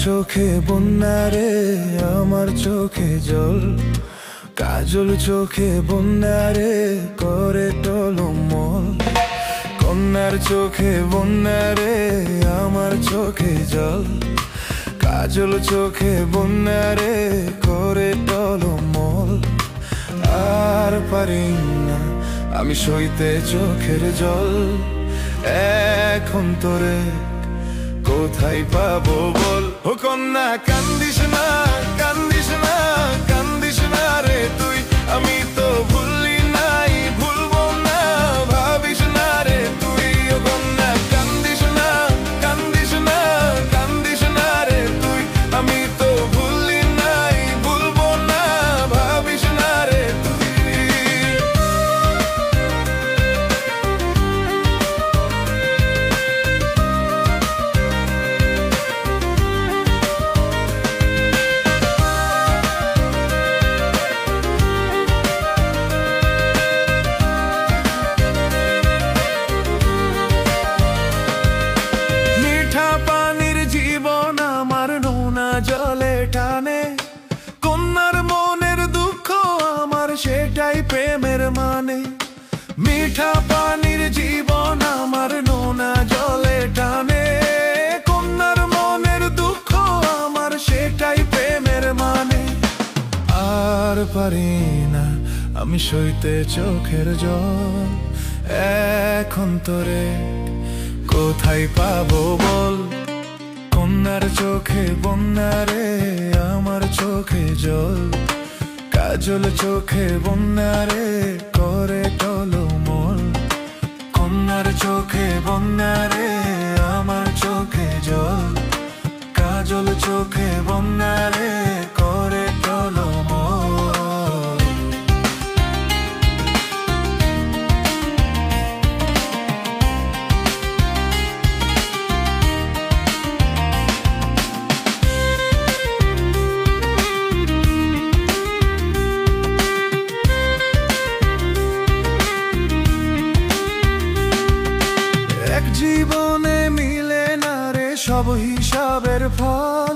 চোখে বন্যা রে, আমার চোখে জল। কাজল চোখে বন্যা রে, করে টলমল। কন্যার চোখে বন্যা রে, আমার চোখে জল। কাজল চোখে বন্যা রে, করে টলমল। আর পারি না আমি সইতে চোখের জল। এখন তোরে কোথায় পাবো বল? ও কন্যা কান্দিস না, কান্দিস না, কান্দিস না রে তুই। আমি তো ভুলি নাই, ভুলবো না, ভাবিস না রে তুই। ও কন্যা কান্দিস না, কান্দিস না, কান্দিস না রে তুই। আমি তো ভুলি নাই, ভুলবো না, ভাবিস না রে তুই। জলে টানে কন্যার মনের দুঃখ আমার, সেটাই প্রেমের মানে। মিঠা পানির জীবন আমার, নোনা জলে টানে কন্যার মনের দুঃখ আমার, সেটাই প্রেমের মানে। আর পারি না আমি সইতে চোখের জল। এখন তোরে কোথায় পাবো বল? কন্যার চোখে বন্যা রে, আমার চোখে জল। কাজল চোখে বন্যা রে, করে টলমল। কন্যার চোখে বন্যা রে, আমার চোখে জল। কাজল চোখে বন্যা রে, করে টলমল। জীবনে মিলে না রে সব হিসাবের ফল।